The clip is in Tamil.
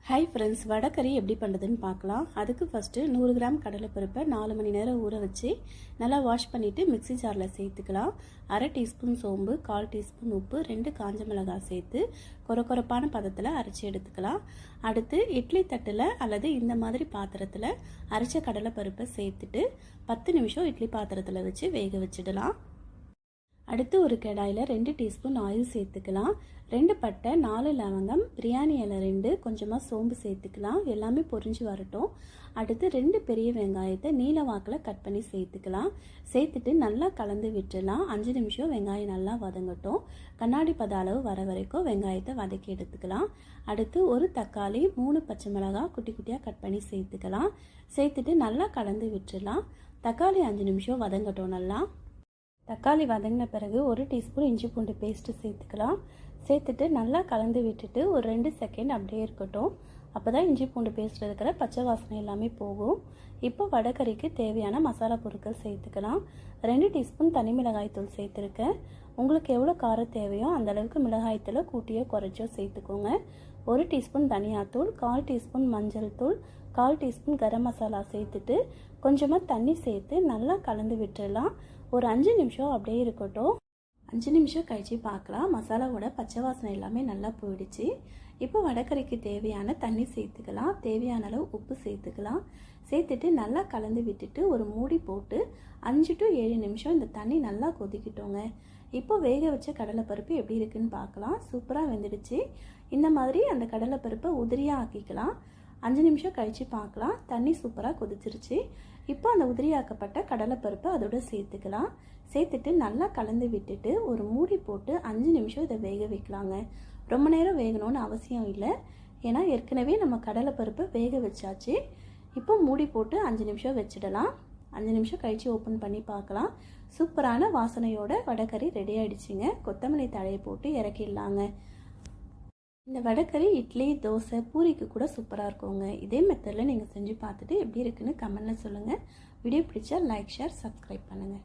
ஹாய் ஃப்ரெண்ட்ஸ், வடைக்கறி எப்படி பண்ணுறதுன்னு பார்க்கலாம். அதுக்கு ஃபஸ்ட்டு 100 கிராம் கடலைப்பருப்பை 4 மணி நேரம் ஊற வச்சு நல்லா வாஷ் பண்ணிவிட்டு மிக்ஸி ஜாரில் சேர்த்துக்கலாம். அரை டீஸ்பூன் சோம்பு, 1/4 டீஸ்பூன் உப்பு, 2 காஞ்ச மிளகாய் சேர்த்து கொரப்பான பதத்தில் அரைச்சி எடுத்துக்கலாம். அடுத்து இட்லி தட்டில் அல்லது இந்த மாதிரி பாத்திரத்தில் அரைச்ச கடலைப்பருப்பை சேர்த்துட்டு 10 நிமிஷம் இட்லி பாத்திரத்தில் வச்சு வேக வச்சிடலாம். அடுத்து ஒரு கடாயில் 2 டீஸ்பூன் ஆயில் சேர்த்துக்கலாம். 2 பட்டை, 4 லவங்கம், பிரியாணி இலை 2, கொஞ்சமாக சோம்பு சேர்த்துக்கலாம். எல்லாமே பொரிஞ்சு வரட்டும். அடுத்து 2 பெரிய வெங்காயத்தை நீல வாக்கில் கட் பண்ணி சேர்த்துக்கலாம். சேர்த்துட்டு நல்லா கலந்து விட்டுடலாம். 5 நிமிஷம் வெங்காயம் நல்லா வதங்கட்டும். கண்ணாடி பத அளவு வர வரைக்கும் வெங்காயத்தை வதக்கி எடுத்துக்கலாம். அடுத்து ஒரு தக்காளி, 3 பச்சை மிளகாய் குட்டி குட்டியாக கட் பண்ணி சேர்த்துக்கலாம். சேர்த்துட்டு நல்லா கலந்து விட்டுடலாம். தக்காளி 5 நிமிஷம் வதங்கட்டும். நல்லா தக்காளி வதங்கின பிறகு 1 டீஸ்பூன் இஞ்சி பூண்டு பேஸ்ட்டு சேர்த்துக்கலாம். சேர்த்துட்டு நல்லா கலந்து விட்டுட்டு ஒரு 2 செகண்ட் அப்படியே இருக்கட்டும். அப்போ தான் இஞ்சி பூண்டு பேஸ்ட்டில் இருக்கிற பச்சை வாசனை எல்லாமே போகும். இப்போ வடைக்கறிக்கு தேவையான மசாலா பொருட்கள் சேர்த்துக்கலாம். 2 டீஸ்பூன் தனி மிளகாய் தூள் சேர்த்துருக்கேன். உங்களுக்கு எவ்வளோ காரம் தேவையோ அந்தளவுக்கு மிளகாய்த்தூளை கூட்டியோ குறைச்சோ சேர்த்துக்கோங்க. 1 டீஸ்பூன் தனியாத்தூள், 1/4 டீஸ்பூன் மஞ்சள் தூள், 1/4 டீஸ்பூன் கரம் மசாலா சேர்த்துட்டு கொஞ்சமாக தண்ணி சேர்த்து நல்லா கலந்து விட்டுடலாம். ஒரு 5 நிமிஷம் அப்படியே இருக்கட்டும். 5 நிமிஷம் கழிச்சு பார்க்கலாம். மசாலாவோட பச்சை வாசனை எல்லாமே நல்லா போயிடுச்சு. இப்போ வடைக்கறிக்கு தேவையான தண்ணி சேர்த்துக்கலாம். தேவையான அளவு உப்பு சேர்த்துக்கலாம். சேர்த்துட்டு நல்லா கலந்து விட்டுட்டு ஒரு மூடி போட்டு 5 to 7 நிமிஷம் இந்த தண்ணி நல்லா கொதிக்கிட்டோங்க. இப்போ வேக வச்ச கடலைப்பருப்பு எப்படி இருக்குன்னு பார்க்கலாம். சூப்பராக வெந்துடுச்சு. இந்த மாதிரி அந்த கடலைப்பருப்பை உதிரியாக ஆக்கிக்கலாம். 5 நிமிஷம் கழித்து பார்க்கலாம். தண்ணி சூப்பராக கொதிச்சிருச்சு. இப்போ அந்த உதிரியாக்கப்பட்ட கடலைப்பருப்பை அதோட சேர்த்துக்கலாம். சேர்த்துட்டு நல்லா கலந்து விட்டுட்டு ஒரு மூடி போட்டு 5 நிமிஷம் இதை வேக வைக்கலாங்க. ரொம்ப நேரம் வேகணும்னு அவசியம் இல்லை. ஏன்னா ஏற்கனவே நம்ம கடலைப்பருப்பை வேக வச்சாச்சு. இப்போ மூடி போட்டு 5 நிமிஷம் வச்சிடலாம். 5 நிமிஷம் கழித்து ஓப்பன் பண்ணி பார்க்கலாம். சூப்பரான வாசனையோட வடைக்கறி ரெடி ஆகிடுச்சிங்க. கொத்தமல்லி தழையை போட்டு இறக்கிடலாங்க. இந்த வடைக்கறி இட்லி, தோசை, பூரிக்கு கூட சூப்பராக இருக்குங்க. இதே மெத்தடில் நீங்கள் செஞ்சு பார்த்துட்டு எப்படி இருக்குன்னு கமெண்ட்டில் சொல்லுங்கள். வீடியோ பிடிச்சா லைக், ஷேர், சப்ஸ்கிரைப் பண்ணுங்கள்.